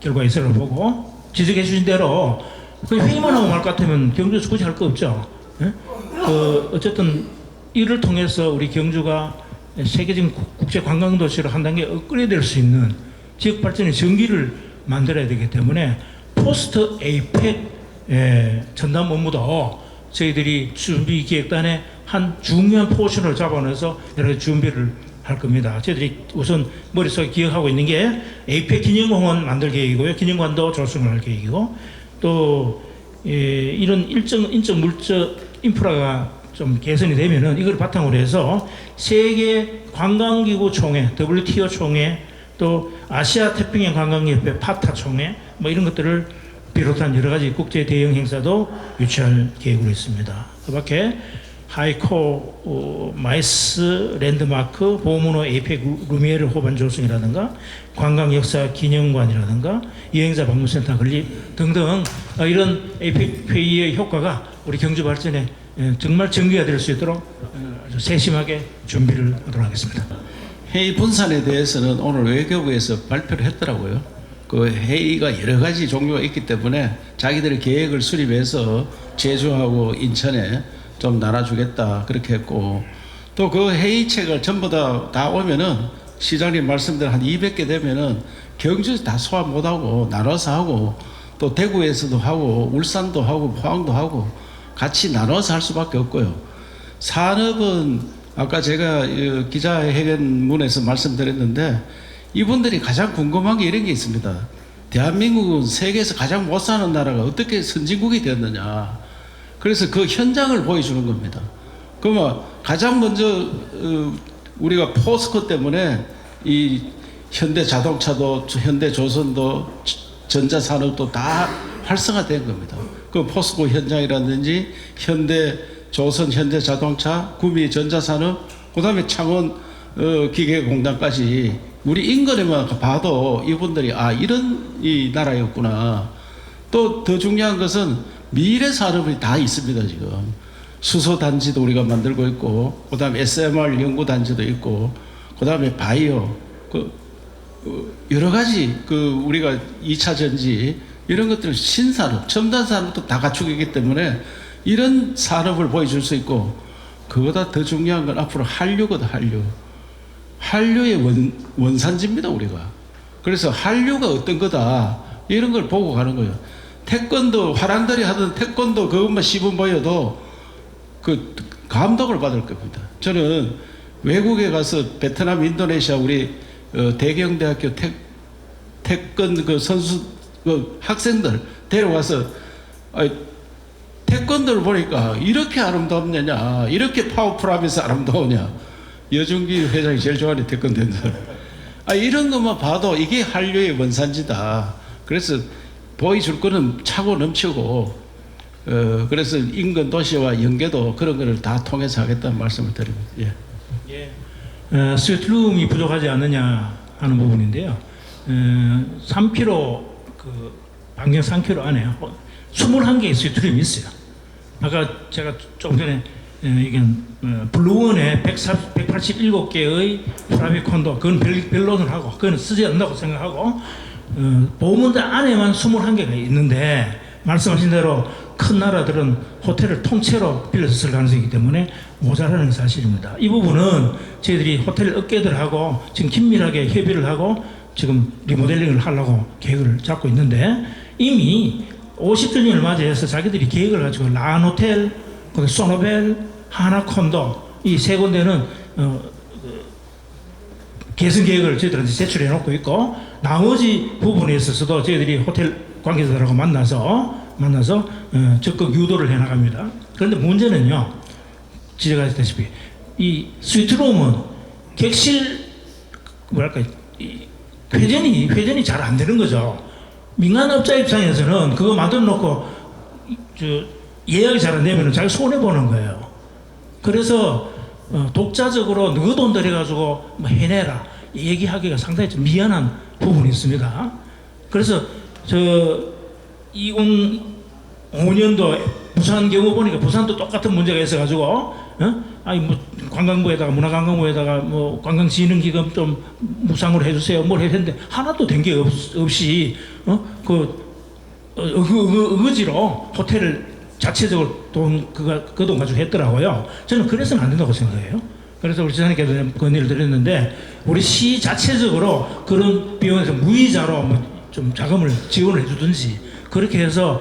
결과가 있으라고 보고, 지적해 주신 대로 그 회의만 하고 말 것 같으면 경주에서 굳이 할 거 없죠. 예? 어쨌든 이를 통해서 우리 경주가 세계적인 국제 관광도시로 한 단계 업그레이드 될 수 있는 지역 발전의 전기를 만들어야 되기 때문에 포스트 에이펙 전담 업무도 저희들이 준비 기획단의 한 중요한 포션을 잡아내서 여러 가지 준비를 할 겁니다. 저희들이 우선 머릿속에 기억하고 있는 게 에이펙 기념공원 만들 계획이고요. 기념관도 조성을 할 계획이고, 또 이런 인적 물적 인프라가 좀 개선이 되면은 이걸 바탕으로 해서 세계 관광기구 총회, WTO 총회, 또 아시아 태평양 관광협회 파타 총회, 뭐 이런 것들을 비롯한 여러 가지 국제 대형 행사도 유치할 계획으로 있습니다. 그 밖에 하이코, 마이스 랜드마크, 보문호 에이펙 루미에르 호반 조성이라든가 관광 역사 기념관이라든가 여행자 방문센터 건립 등등, 이런 에이펙 회의의 효과가 우리 경주 발전에 정말 전기가 될 수 있도록 아주 세심하게 준비를 하도록 하겠습니다. 회의 분산에 대해서는 오늘 외교부에서 발표를 했더라고요. 그 회의가 여러 가지 종류가 있기 때문에 자기들의 계획을 수립해서 제주하고 인천에 좀 나눠주겠다 그렇게 했고, 또 그 회의책을 전부 다 오면은 시장님 말씀대로 한 200개 되면은 경주에서 다 소화 못하고 나눠서 하고, 또 대구에서도 하고 울산도 하고 포항도 하고 같이 나눠서 할 수밖에 없고요. 산업은 아까 제가 기자회견문에서 말씀드렸는데, 이분들이 가장 궁금한 게 이런 게 있습니다. 대한민국은 세계에서 가장 못 사는 나라가 어떻게 선진국이 되었느냐. 그래서 그 현장을 보여주는 겁니다. 그러면 가장 먼저 우리가 포스코 때문에 이 현대 자동차도 현대 조선도 전자산업도 다 활성화된 겁니다. 그 포스코 현장이라든지 현대 조선, 현대 자동차, 구미 전자산업, 그 다음에 창원 기계공단까지 우리 인근에만 봐도 이분들이 이런 이 나라였구나. 또 더 중요한 것은 미래 산업이 다 있습니다. 지금 수소 단지도 우리가 만들고 있고, 그 다음에 SMR 연구 단지도 있고, 그 다음에 바이오, 여러 가지 우리가 2차 전지 이런 것들 신산업, 첨단 산업도 다 갖추고 있기 때문에 이런 산업을 보여줄 수 있고, 그보다 더 중요한 건 앞으로 한류거든. 한류의 원산지입니다, 우리가. 그래서 한류가 어떤 거다 이런 걸 보고 가는 거예요. 태권도 화랑들이 하던 태권도 그것만 씹어 보여도 그 감동을 받을 겁니다. 저는 외국에 가서 베트남, 인도네시아 우리 대경대학교 태권 그 선수 그 학생들 데려가서 태권도를 보니까 이렇게 아름답느냐, 이렇게 파워풀하면서 아름다우냐. 여준기 회장이 제일 좋아하는 태권도인데 이런 것만 봐도 이게 한류의 원산지다. 그래서 보여줄 거는 차고 넘치고 그래서 인근 도시와 연계도 그런 거를 다 통해서 하겠다는 말씀을 드립니다. 예. 스웨트룸이 부족하지 않느냐 하는 부분인데요. 3km 그 반경 3km 안에 21개의 스웨트룸이 있어요. 아까 제가 조금 전에 이게 블루원에 187개의 프라이빗 콘도 그건 변론을 하고 그건 쓰지 않는다고 생각하고 보문대 안에만 21개가 있는데 말씀하신 대로 큰 나라들은 호텔을 통째로 빌려서 쓸 가능성이 있기 때문에 모자라는 게 사실입니다. 이 부분은 저희들이 호텔 업계들하고 지금 긴밀하게 협의를 하고 지금 리모델링을 하려고 계획을 잡고 있는데 이미 50주년을 맞이해서 자기들이 계획을 가지고 란호텔, 소노벨, 하나콘도 이 세 군데는 개선 계획을 저희들한테 제출해 놓고 있고 나머지 부분에 있어서도 저희들이 호텔 관계자들하고 만나서 적극 유도를 해나갑니다. 그런데 문제는요, 지적하셨다시피 이 스위트룸은 객실 뭐랄까 회전이 잘 안 되는 거죠. 민간업자 입장에서는 그거 만들어 놓고 예약이 잘 안 되면 자기 손해 보는 거예요. 그래서 독자적으로 너 돈 들여가지고 뭐 해내라 얘기하기가 상당히 좀 미안한 부분이 있습니다. 그래서 2005년도 부산 경우 보니까 부산도 똑같은 문제가 있어가지고 뭐 관광부에다가 문화관광부에다가 뭐 관광진흥기금 좀 무상으로 해주세요 뭘 했는데 하나도 된 게 없이 의지로 호텔을 자체적으로 그 돈 가지고 했더라고요. 저는 그래서는 안 된다고 생각해요. 그래서 우리 지사님께도 건의를 드렸는데 우리 시 자체적으로 그런 비용에서 무이자로 뭐 좀 자금을 지원을 해주든지 그렇게 해서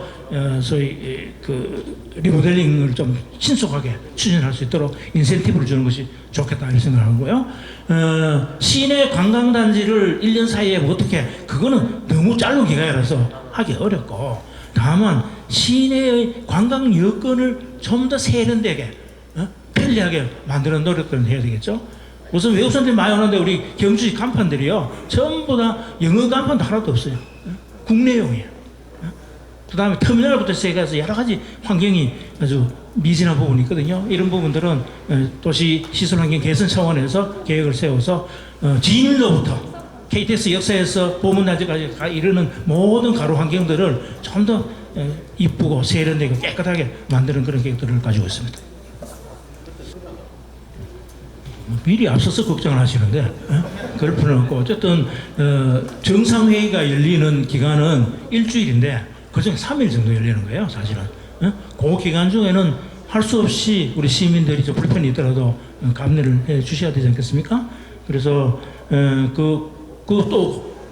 소위 그 리모델링을 좀 신속하게 추진할 수 있도록 인센티브를 주는 것이 좋겠다 이렇게 생각하고요. 시내 관광단지를 1년 사이에 어떻게 그거는 너무 짧은 기간이라서 하기 어렵고 다만 시내의 관광 여건을 좀 더 세련되게 편리하게 만드는 노력들은 해야 되겠죠. 우선 외국 사람들이 많이 오는데 우리 경주시 간판들이요 전부 다 영어 간판도 하나도 없어요. 국내용이에요. 그 다음에 터미널부터 시작해서 여러 가지 환경이 아주 미진한 부분이 있거든요. 이런 부분들은 도시 시설 환경 개선 차원에서 계획을 세워서 진로부터 KTX 역사에서 보문단지까지 이르는 모든 가로 환경들을 좀 더 이쁘고 세련되고 깨끗하게 만드는 그런 계획들을 가지고 있습니다. 미리 앞서서 걱정을 하시는데 그럴 필요는 없고 어쨌든 정상회의가 열리는 기간은 일주일인데 그중에 3일 정도 열리는 거예요 사실은. 그 기간 중에는 할 수 없이 우리 시민들이 좀 불편이 있더라도 감내를 해 주셔야 되지 않겠습니까? 그래서 또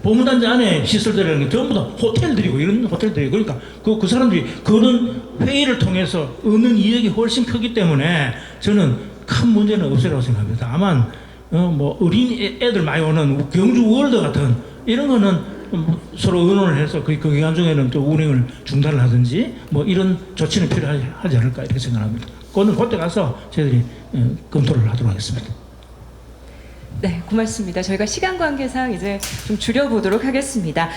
보문단지 안에 시설들이라는 게 전부 다 호텔들이고 이런 호텔들이 그러니까 그 사람들이 그런 회의를 통해서 얻는 이익이 훨씬 크기 때문에 저는 큰 문제는 없으라고 생각합니다. 다만 뭐 어린 애들 많이 오는 경주 월드 같은 이런 거는 서로 의논을 해서 그 기간 중에는 또 운행을 중단을 하든지 뭐 이런 조치는 필요하지 않을까 이렇게 생각합니다. 그거는 그때 가서 저희들이 검토를 하도록 하겠습니다. 네, 고맙습니다. 저희가 시간 관계상 이제 좀 줄여보도록 하겠습니다.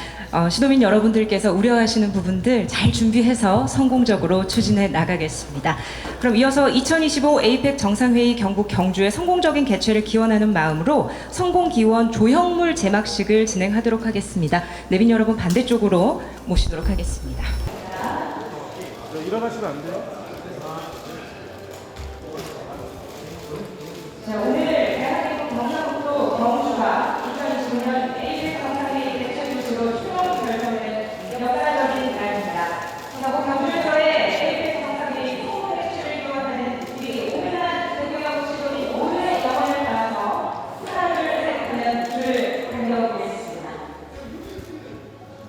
시도민 여러분들께서 우려하시는 부분들 잘 준비해서 성공적으로 추진해 나가겠습니다. 그럼 이어서 2025 에이펙 정상회의 경북 경주의 성공적인 개최를 기원하는 마음으로 성공기원 조형물 제막식을 진행하도록 하겠습니다. 내빈 여러분 반대쪽으로 모시도록 하겠습니다. 일어나시면 안 돼요? 자, 오늘 경상북도 경주가 2025년 에이펙 정상회의 개최 도시로 추경 결정된 역사적인 날입니다. 경북 경주에서의 에이펙 정상회의 성공 개최를 기원하는 우리 오민한 대통령 시도민 오늘의 영혼을 담아서 하나를 생각하는 줄을 달려보겠습니다.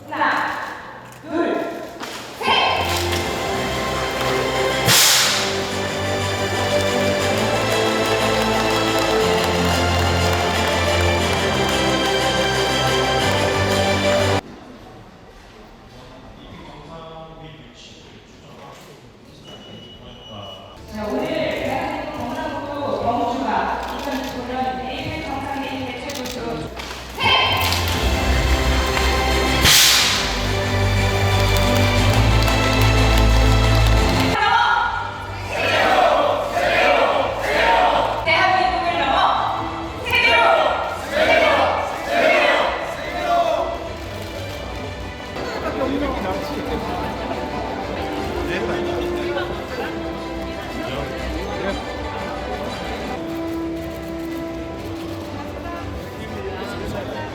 하나, 둘, 셋! 네.